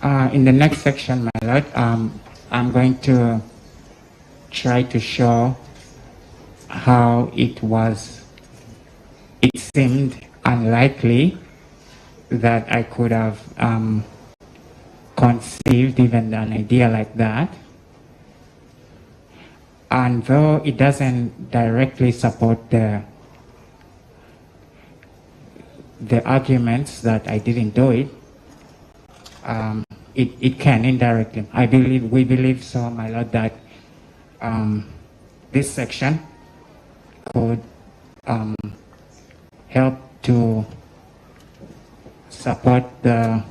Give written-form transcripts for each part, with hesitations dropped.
In the next section, my lord, I'm going to try to show how it seemed unlikely that I could have conceived even an idea like that. And though it doesn't directly support the arguments that I didn't do it, it can indirectly. We believe so, my lord, that this section could help to support the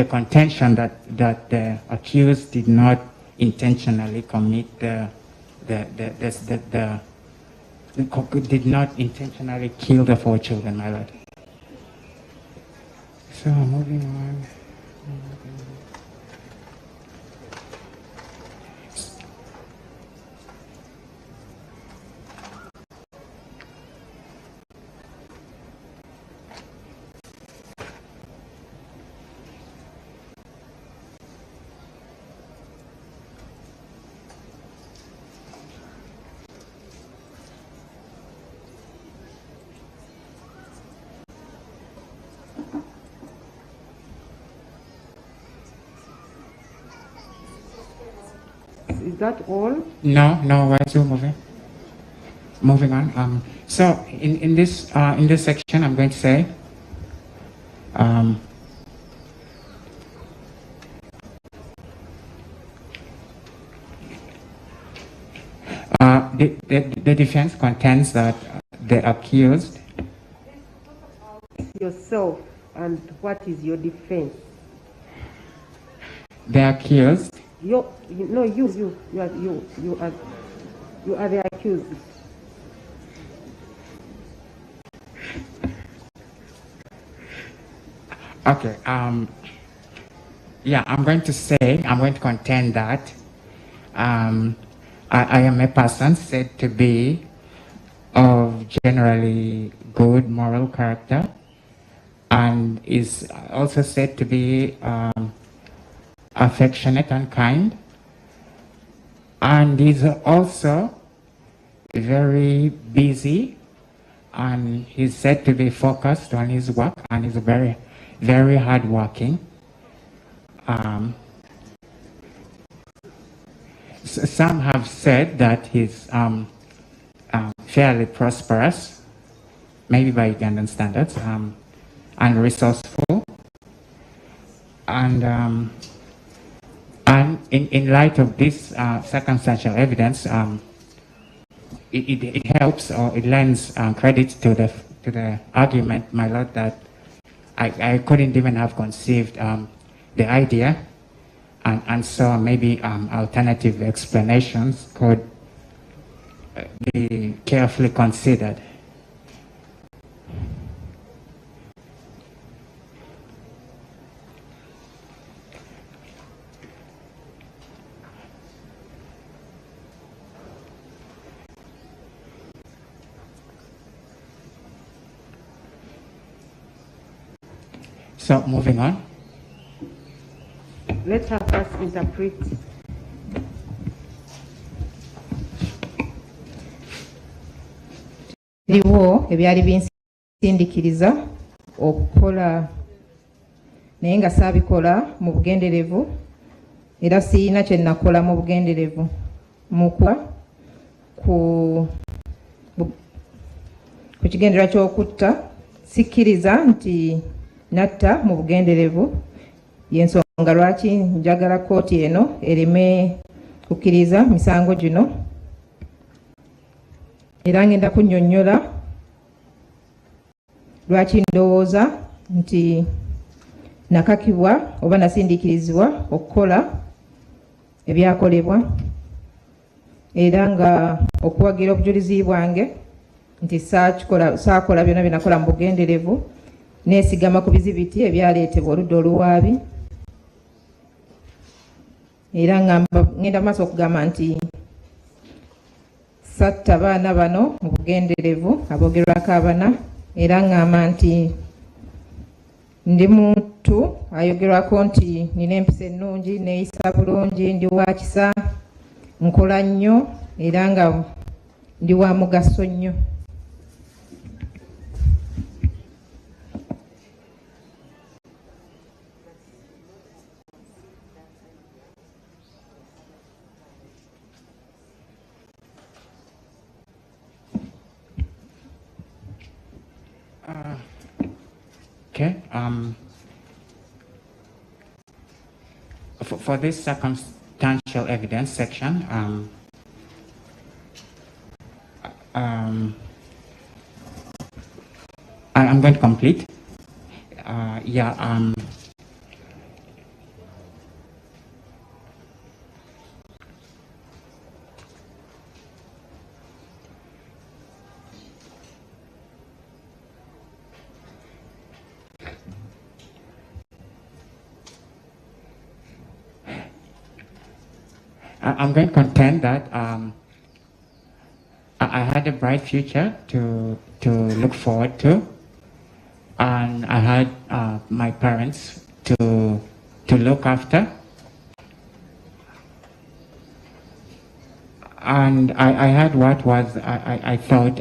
contention that the accused did not intentionally commit did not intentionally kill the 4 children, my lord. So moving on. Is that all? No, we're still moving on. So in this section, I'm going to say the defense contends that the accused. Yourself, and what is your defense? The accused. You are the accused. Okay. Yeah, I'm going to contend that I am a person said to be of generally good moral character, and is also said to be affectionate and kind, and is also very busy, and he's said to be focused on his work, and is very, very hardworking. Some have said that he's fairly prosperous, maybe by Ugandan standards, and resourceful, and in light of this circumstantial evidence, it helps, or it lends credit to the argument, my lord, that I couldn't even have conceived the idea, and so maybe alternative explanations could be carefully considered. So moving on. Let her first interpret. Liwo ebyali binsindikiriza okukola naye nga saabikola mu bugenderevu, era sirina kye nakola mu bugenderevu ku kigendera ky'okutta. Sikkiriza nti natta mu bugenderevu, y'ensonga lwaki njagala kooti eno ereme kukkiriza misango gino, era ngenda kunnyonnyola lwaki ndowooza nti nakakibwa oba nasindikirizibwa okukola ebyakolebwa, era nga okuwagira obujulizi bwange nti saakola byonna byenakola mu bugenderevu, neesigama ku bizibiti ebyaleetebwa oludda oluwaabi, era ngenda maaso okugamba nti satta baana bano mu bugenderevu, aboogerwako abana era ngamba nti ndi muntu ayogerwako nti nina empisa ennungi, neeyisa bulungi, ndi wa kisa, nkola nnyo era nga ndi wa mugaso nnyo. Okay. For this circumstantial evidence section, I'm going to complete. I'm going to contend that I had a bright future to look forward to, and I had my parents to look after, and I had what was I thought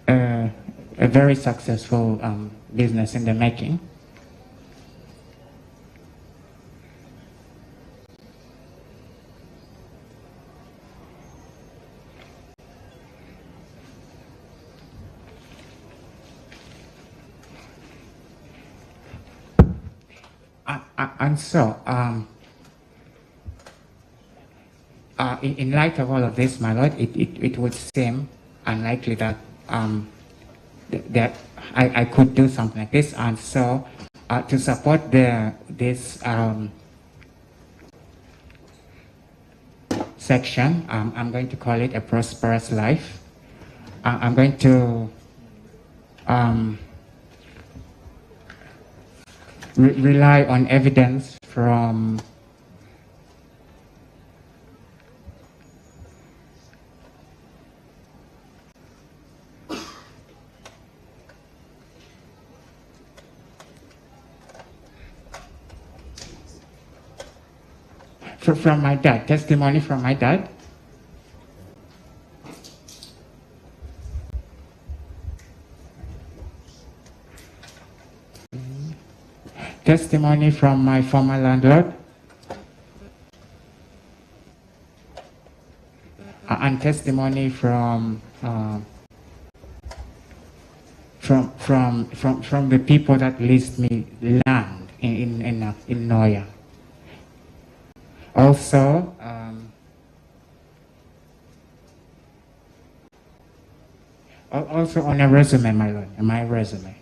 a very successful business in the making. And so, in light of all of this, my Lord, it would seem unlikely that that I could do something like this. And so, to support this section, I'm going to call it a prosperous life. I'm going to rely on evidence from my dad, testimony from my dad. Testimony from my former landlord, and testimony from the people that leased me land in Noya. Also, also on a resume, my Lord, my resume.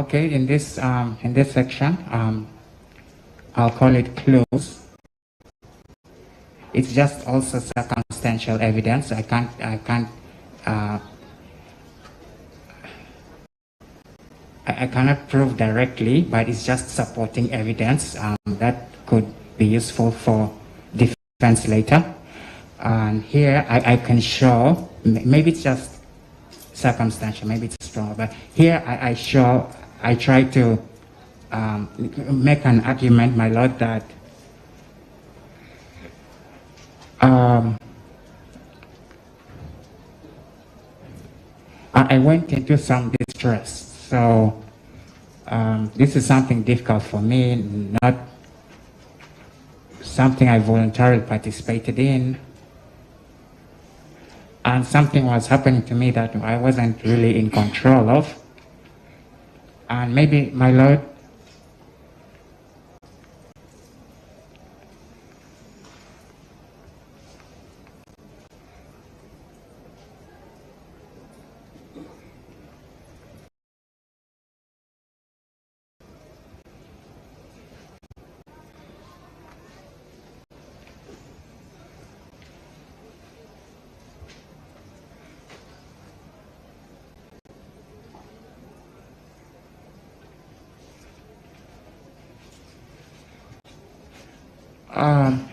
Okay, in this section, I'll call it clues. It's just also circumstantial evidence. I cannot prove directly, but it's just supporting evidence that could be useful for defense later. And here I can show, maybe it's just circumstantial, maybe it's strong, but here I try to make an argument, my Lord, that I went into some distress. So this is something difficult for me, not something I voluntarily participated in. And something was happening to me that I wasn't really in control of. And maybe, my Lord,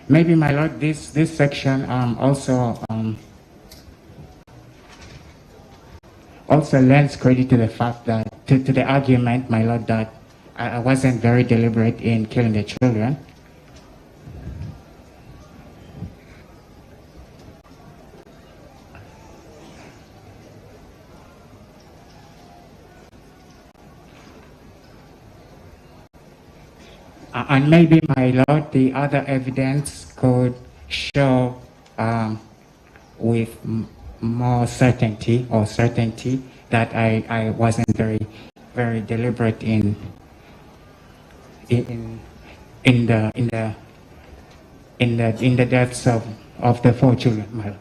Maybe, my Lord, this section also lends credit to the fact that, to the argument, my Lord, that I wasn't very deliberate in killing the children. And maybe, my Lord, the other evidence could show with more certainty that I wasn't very deliberate in the deaths of the 4 children, my Lord.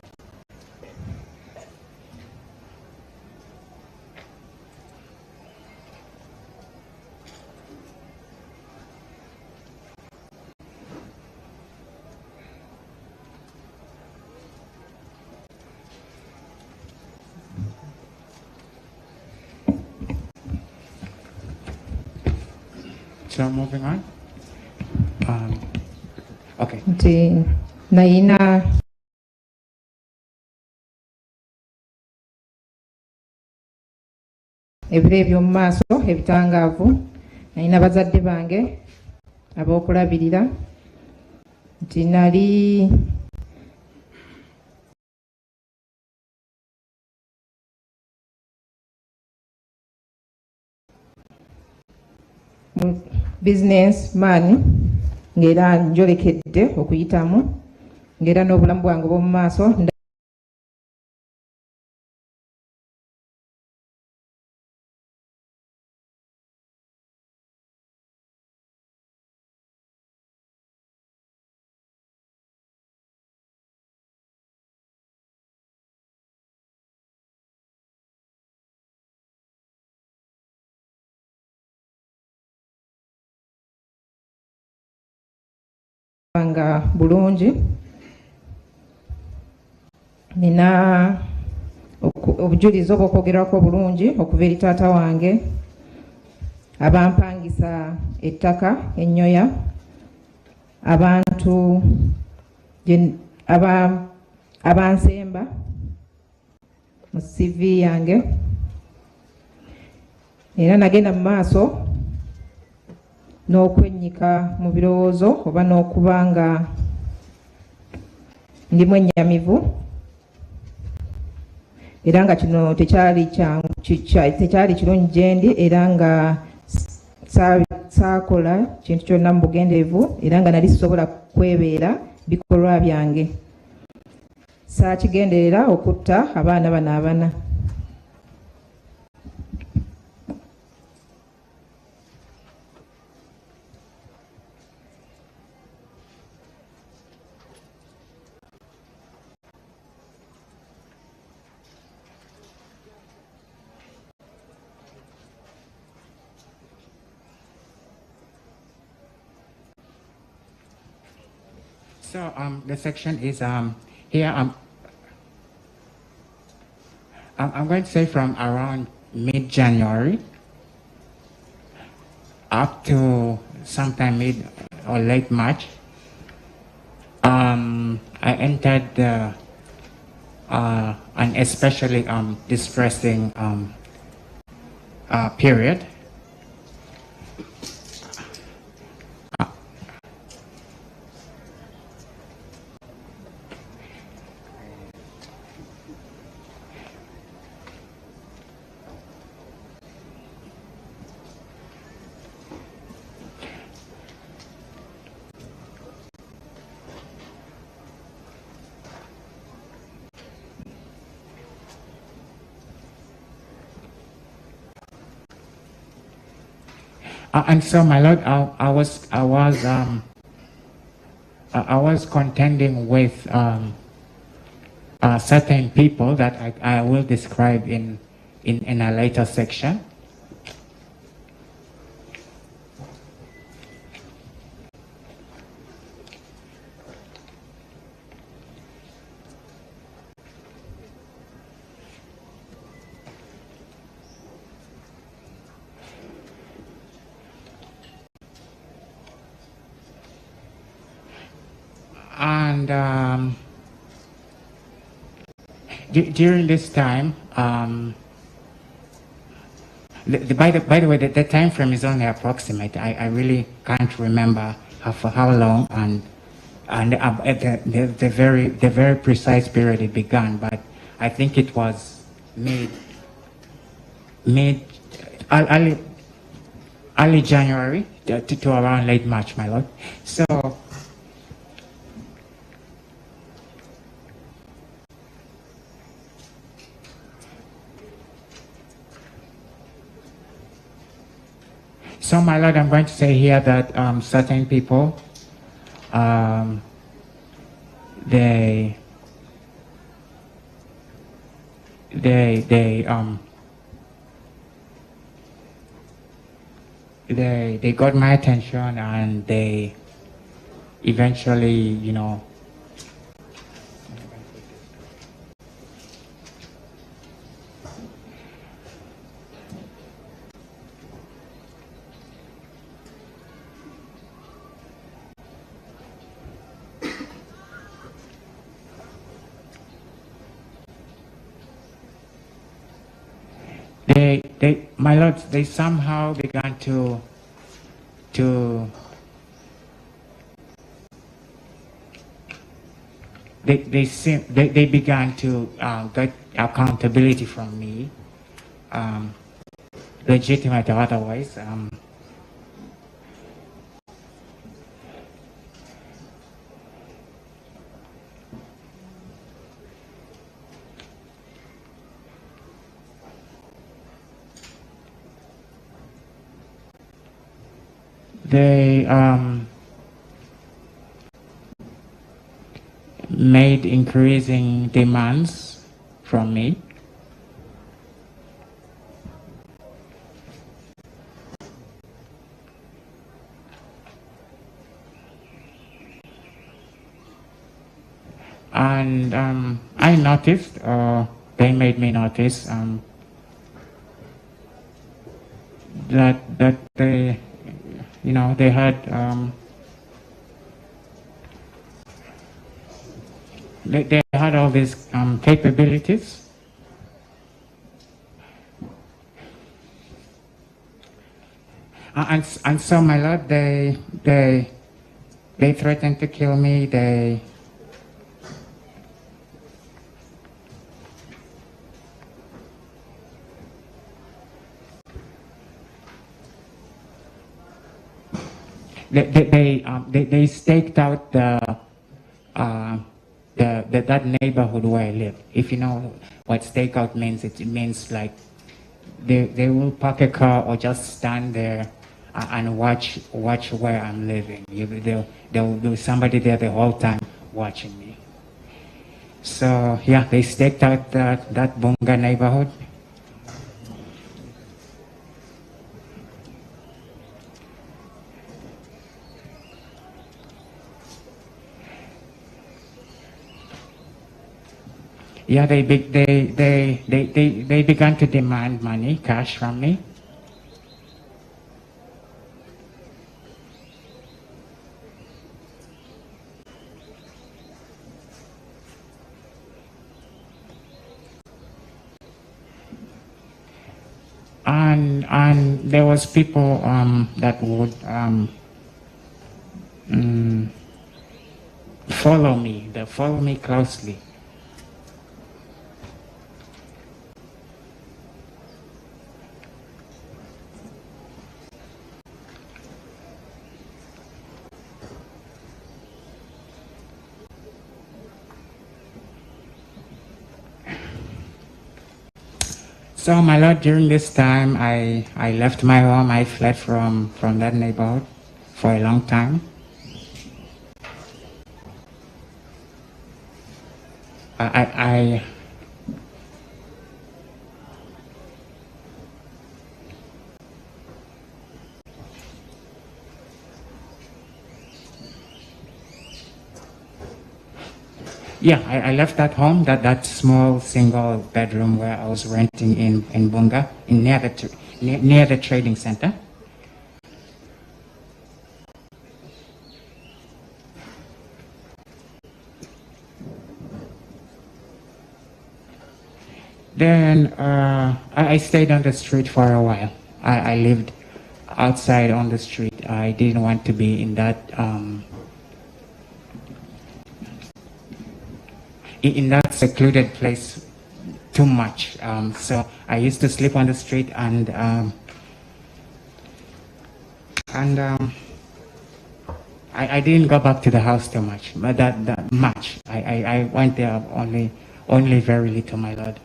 So moving on. Okay. Nti nayina ebiro eby'omu maaso ebitangaavu, nayina bazadde bange ab'okulabirira, nti nali business man ng'era njolekedde okuyitamu, ng'era n'obulamu bwange obw'omu maaso nga bulungi. Nina obujulizi obw'okwogerwako bulungi okuva eri taata wange abampangisa ettaka Enyoya, abantu abansemba mu CV yange, era nagenda mu maaso n'okwennyika mu birowoozo oba n'okuba nga ndimu ennyamivu, era nga kino tekyali kirungi gye ndi, era nga saakola kintu kyonna mu bugenderevu, era nga nali sisobola kwebeera bikolwa byange. Saakigenderera okutta abaana bano abana. So the section is here. I'm going to say from around mid-January up to sometime mid or late March. I entered an especially distressing period. And so, my Lord, I was contending with certain people that I will describe in a later section. And during this time, by the way, the time frame is only approximate. I really can't remember for how long and the very precise period it began. But I think it was mid early January to around late March, my lord. So, my lord, I'm going to say here that certain people, they got my attention, and they eventually, you know, my lord, they somehow began to they began to get accountability from me, legitimate or otherwise. They made increasing demands from me. And I noticed, they made me notice that they, you know, they had they had all these capabilities, and so, my lord, they threatened to kill me. They staked out that neighborhood where I live. If you know what stakeout means, it means like they will park a car or just stand there and watch where I'm living. There will be somebody there the whole time watching me. So yeah, they staked out that Bunga neighborhood. Yeah, they began to demand money, cash from me. And there was people that would follow me. They follow me closely. So, my lord, during this time, I left my home. I fled from that neighborhood for a long time. Yeah, I left that home, that small single bedroom where I was renting in Bunga, near the trading center. Then I stayed on the street for a while. I lived outside on the street. I didn't want to be in that in that secluded place too much. So I used to sleep on the street and I didn't go back to the house too much, but that much. I went there only very little, my lord.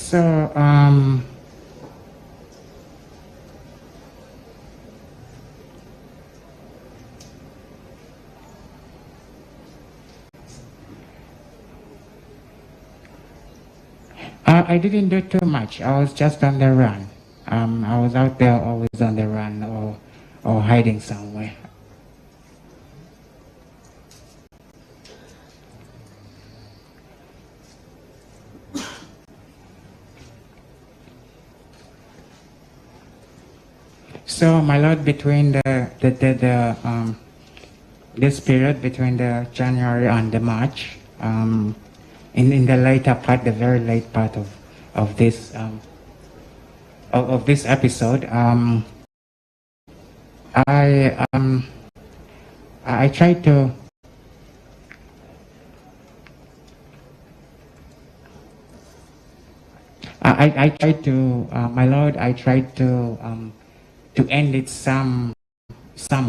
So I didn't do too much. I was just on the run. I was out there always on the run or hiding somewhere. So, my lord, between this period between the January and the March, in the later part, the very late part of this of this episode, I tried to. I tried to, my lord. I tried to end it some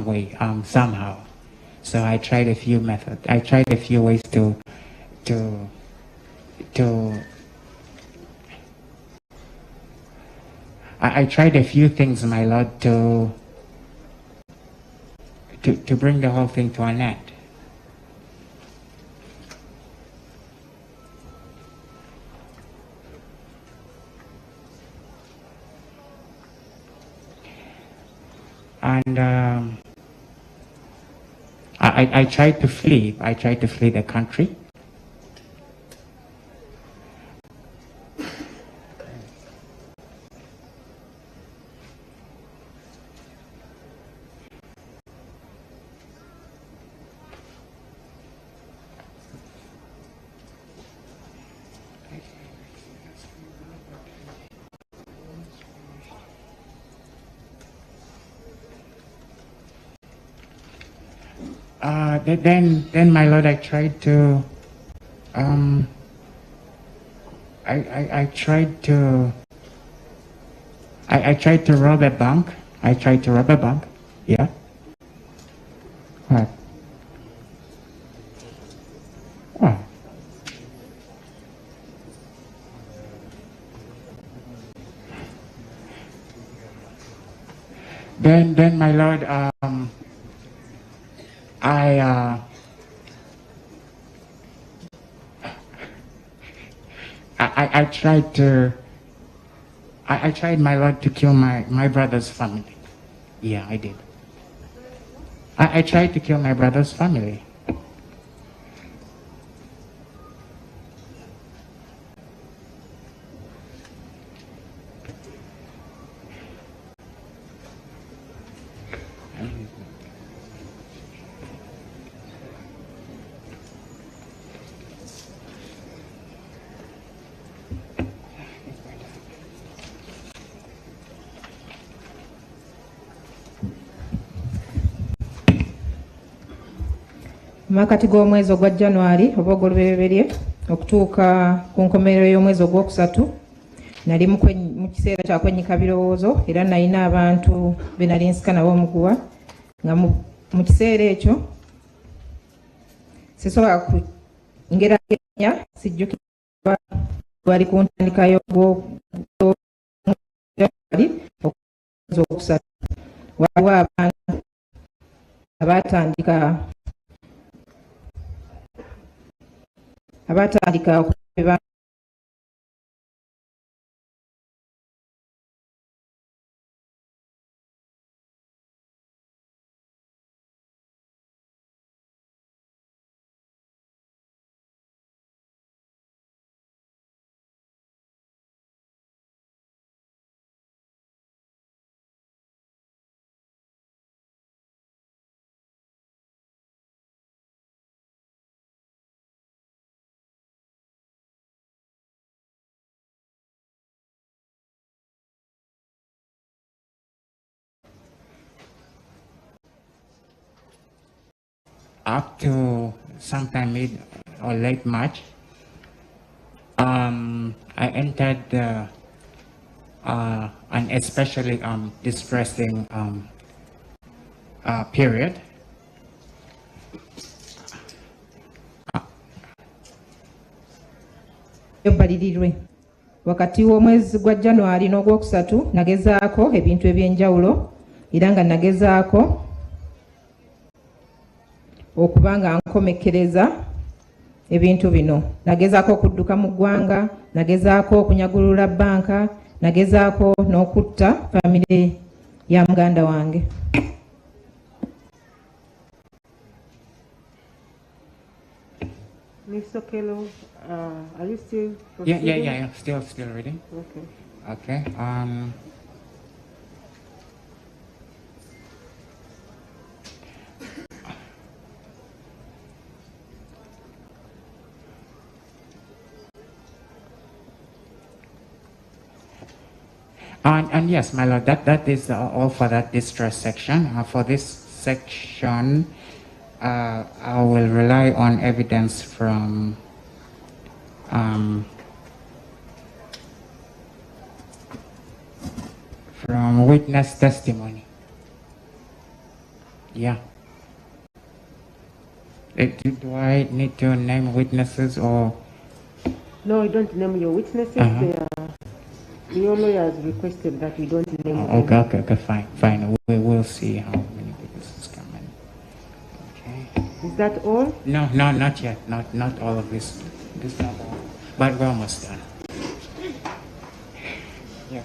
way, somehow. So I tried a few methods. I tried a few ways to I tried a few things, my lord, to bring the whole thing to an end. And I tried to flee. I tried to flee the country. Then, my lord, I tried to, I tried to, I tried to rob a bank. I tried to rob a bank. Yeah. What? Oh. Then, my lord, I tried to, I tried, my lord, to kill my brother's family. Yeah, I did. I tried to kill my brother's family. Makati g'omwezi ogwa January oba ogw'olubereberye okutuuka ku nkomerero y'omwezi ogwokusatu nali mu kiseera kya kwennyika birowoozo era nalina abantu be nali nsika nabo omuguwa nga mu kiseera ekyo sisobola kungeraganya sijjukira bali ku ntandika y'ogw'omwezi ogwokusatu waliwo abantu abatandika up to sometime mid or late March, I entered an especially distressing period. Balirirwe wakati w'omwezi gwa January n'ogwokusatu nagezaako ebintu ebyenjawulo era nga nagezaako okuba nga nkomekereza ebintu bino. Nagezaako okudduka mu ggwanga, nagezaako okunyagulula banka, nagezaako n'okutta famire ya muganda wange. Ms. Okello, are you still proceeding? Yeah. Still reading. Okay. Okay. And yes, my lord, that is all for that distress section. For this section, I will rely on evidence from witness testimony. Yeah. Do I need to name witnesses or? No, you don't name your witnesses. Your lawyer has requested that we don't name them. Okay, fine. We will see how many witnesses come in. Okay. Is that all? No, not yet. Not all of this. This is not all. But we're almost done. Yeah.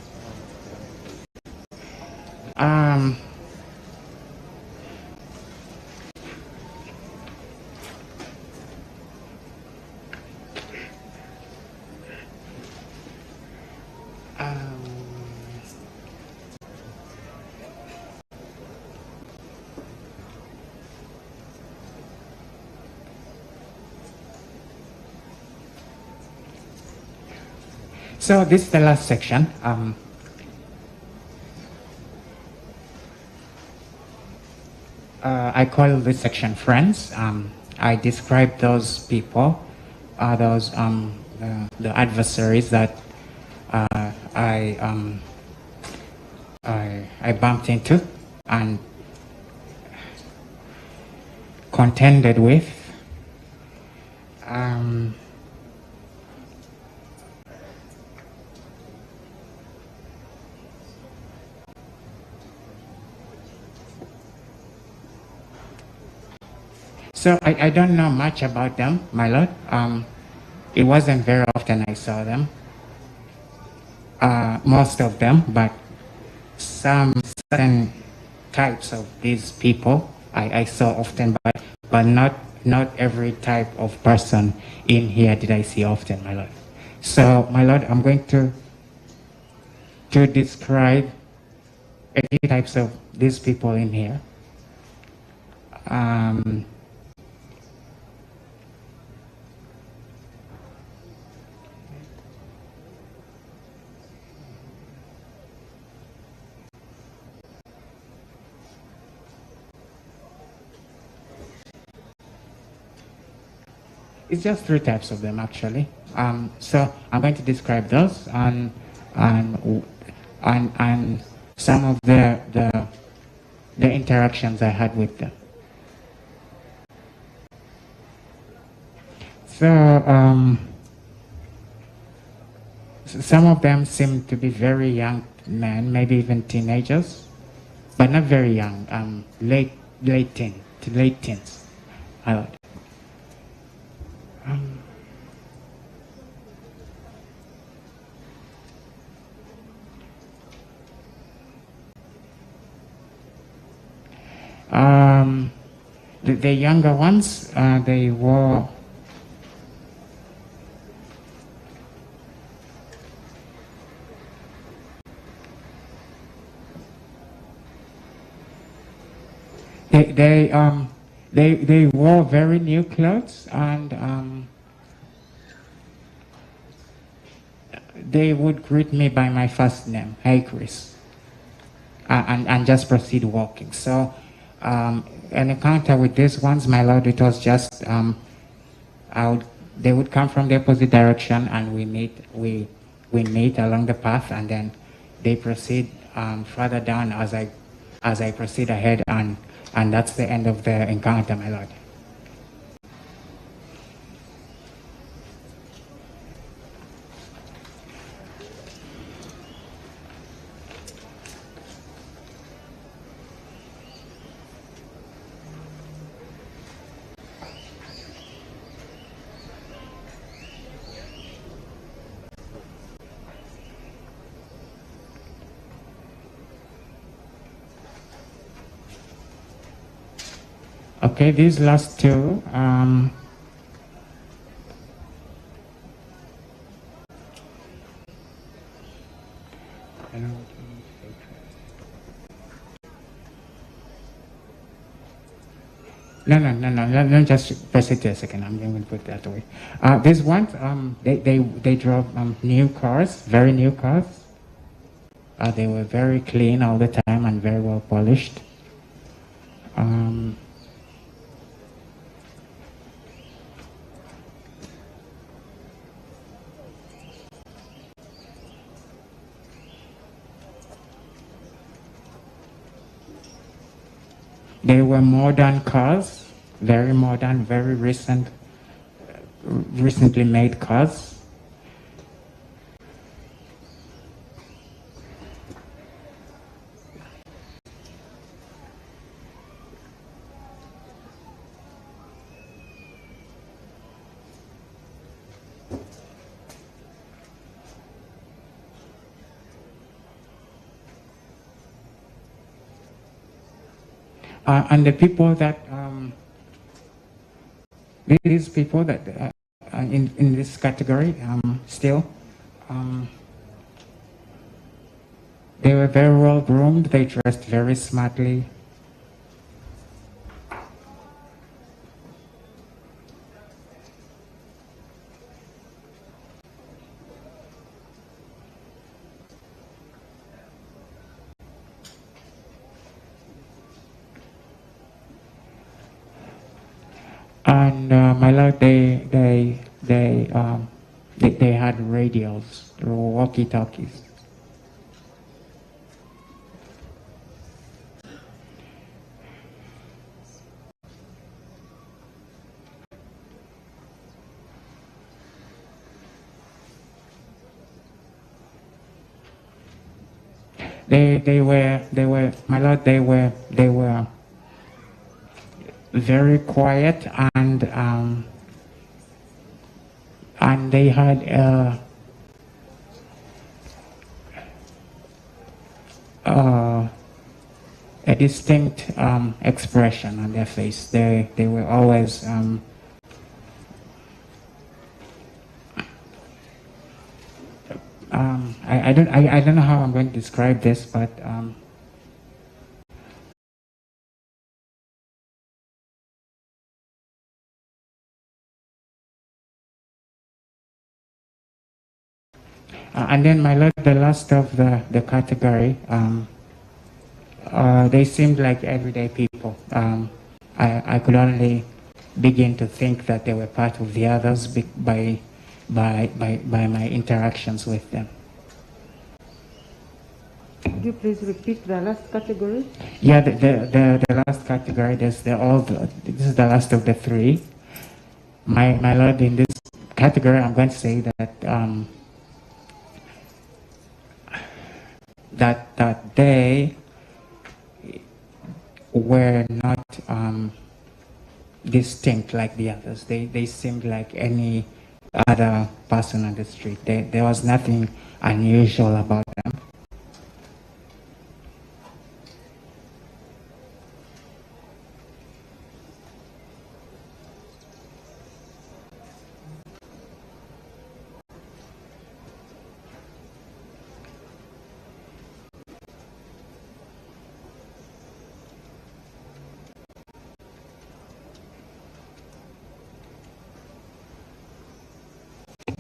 So this is the last section. I call this section friends. I describe those people, the adversaries that I bumped into and contended with. So I don't know much about them, my lord. It wasn't very often I saw them. Most of them, but some certain types of these people I saw often, but not every type of person in here did I see often, my lord. So, my lord, I'm going to describe a few types of these people in here. It's just three types of them, actually. So I'm going to describe those and some of the interactions I had with them. So some of them seem to be very young men, maybe even teenagers, but not very young. Late teens. I would. The younger ones, they wore they wore very new clothes and they would greet me by my first name, hey Chris, and just proceed walking. So an encounter with these ones, my Lord, it was just they would come from the opposite direction, and we meet along the path, and then they proceed further down as I proceed ahead, and that's the end of the encounter, my Lord. Okay, these last two, No, let me just press it a second. I'm going to put that away. These ones, they drove new cars, very new cars. They were very clean all the time and very well polished. They were modern cars, very modern, very recently made cars. And the people that, these people that in this category still, they were very well groomed, they dressed very smartly. And my Lord, they had radios, walkie-talkies. They were, my Lord, they were very quiet, and they had a distinct expression on their face. They were always I don't know how I'm going to describe this, but and then, my Lord, the last of the category, they seemed like everyday people. I could only begin to think that they were part of the others by my interactions with them. Could you please repeat the last category? Yeah, the last category, this is the last of the three. My Lord, in this category, I'm going to say that that they were not distinct like the others. They seemed like any other person on the street. There was nothing unusual about them.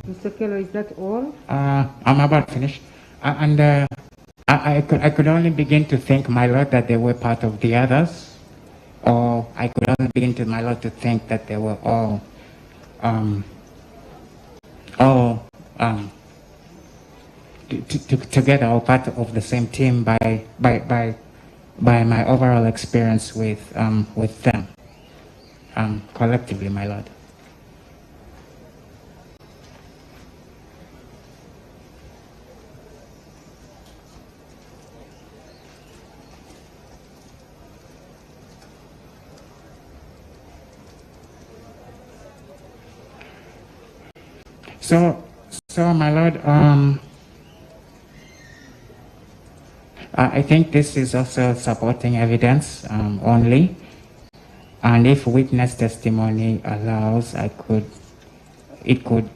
Mr. Okello, is that all? I'm about to finish. I could only begin to think, my Lord, that they were part of the others. or I could only begin to, my Lord, to think that they were all um, together or part of the same team by my overall experience with them collectively, my Lord. So my Lord, I think this is also supporting evidence only, and if witness testimony allows, it could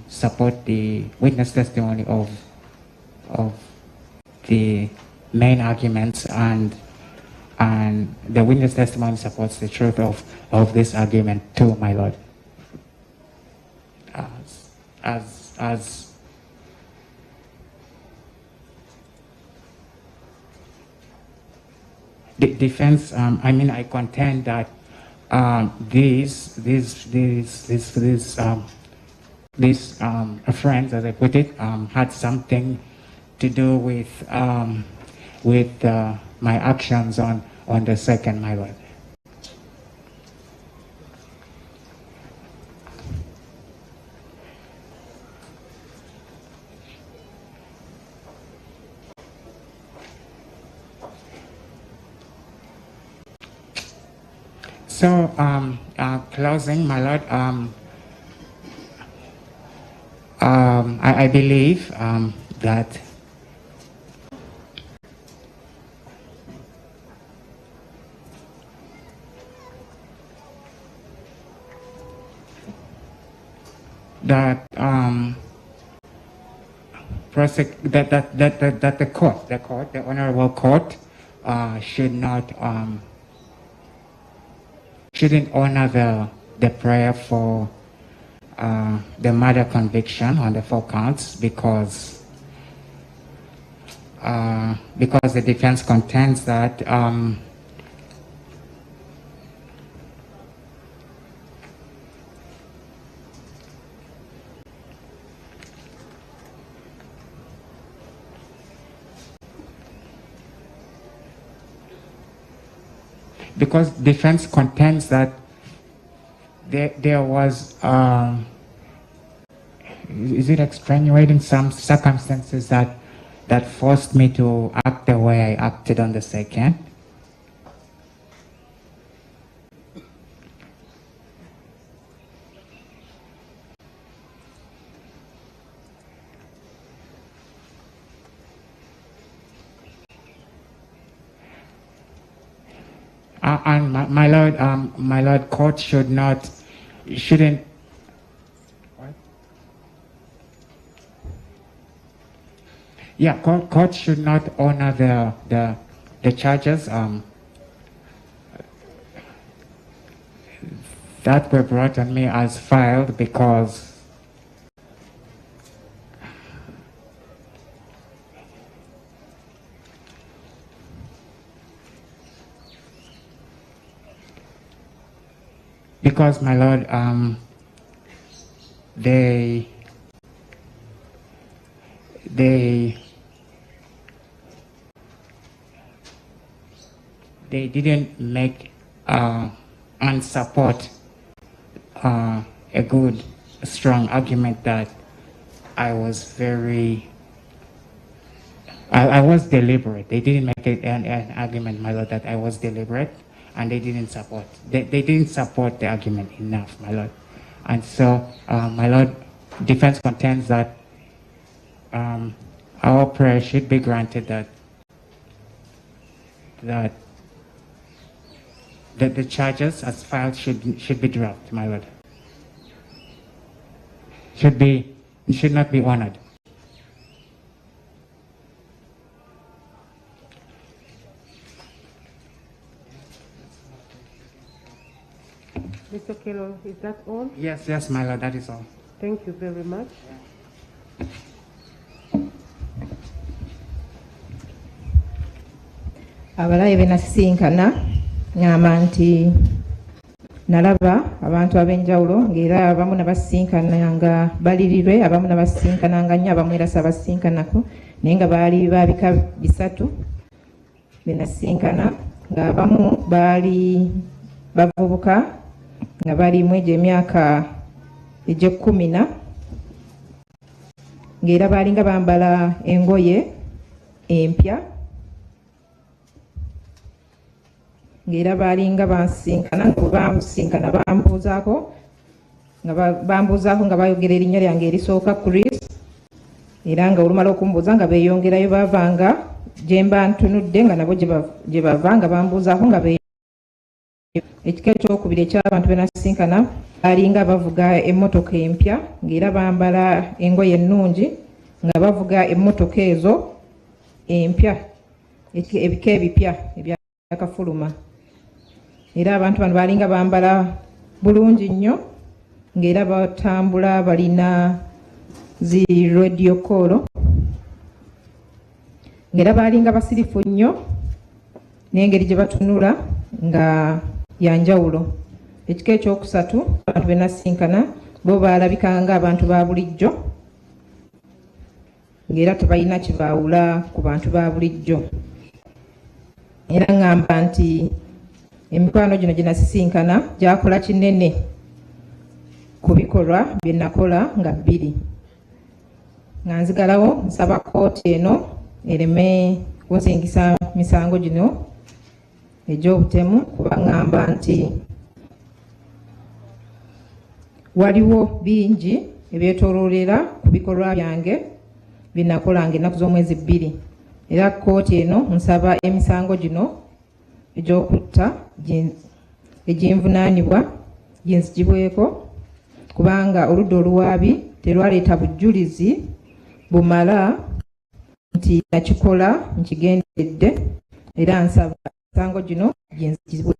support the witness testimony of the main arguments, and the witness testimony supports the truth of this argument too, my Lord. As the defense, I mean, I contend that these friends, as I put it, had something to do with my actions on the second, my Lord. So, closing, my Lord, I believe that the honorable court, shouldn't honor the prayer for the murder conviction on the 4 counts because the defense contends that because defense contends that there was is it extenuating some circumstances that forced me to act the way I acted on the second? And my Lord, court shouldn't. What? Yeah, court should not honor the charges that were brought on me as filed because my Lord, they didn't make and support a good, strong argument that I was I was deliberate. They didn't make an argument, my Lord, that I was deliberate, and they didn't support. They didn't support the argument enough, my Lord. And so, my Lord, defense contends that our prayer should be granted that the charges as filed should be dropped, my Lord. Should not be honored. Mr. Okello, is that all? Yes, my Lord, that is all. Thank you very much. Abalabe nasisinkana ngamba nti nalaba abantu ab'enjawulo ng'era abamu nabasinkana nga balirirwe, abamu nabasinkana nga nnyo, abamu era sabasinkanako, naye nga baali babika bisatu benasinkana, ng'abamu baali bavubuka nga balimu egyo emyaka egy'ekkumi ng'era baalinga bambala engoye empya, ng'era baalinga bansinkana, bamusinkana bambuuzaako nga bayogera erinnya lyange erisooka Chris, era nga olumala okumbuuza nga beeyongerayo baavanga gye mba ntunudde nga nabo gye bava nga bambuuzaako nga ekika ekyokubiri eky'abantu benasinkana baalinga bavuga emmotoka empya ng'era bambala engoye ennungi nga bavuga emmotoka ezo empya ebika ebipya ebyakafuluma, era abantu bano baalinga bambala bulungi nnyo ng'era batambula balina zi radio call, ng'era baalinga basirifu nnyo n'engeri gye batunula nga yanjawulo. Ekika ekyokusatu abantu benasinkana bo baalabikanga abantu ba bulijjo ng'era tebalina kibaawula ku bantu ba bulijjo, era ngamba nti emikwano gino gye nasisinkana gyakola kinene ku bikolwa bye nakola nga bbiri, nga nzigalawo nsaba kooti eno ereme kunsingisa misango gino egy'obutemu, kuba ngamba nti waliwo bingi ebyetooloolera ku bikolwa byange bye nakolanga ennaku z'omwezi bbiri, era kooti eno nsaba emisango gino egy'okutta eginvunaanibwa ginzigibweko, kubanga oludda oluwaabi terwaleeta bujulizi bumala nti nakikola nkigenderedde, era nsaba emisango gino ginzigibwe.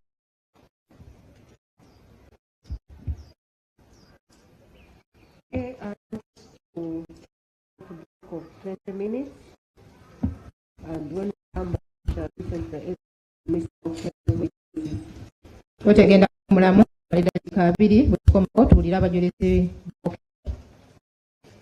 Of 20 minutes, and when we come back, otegenda mulamu eddakiika 2 bwe tukomako tuwulira abajulizi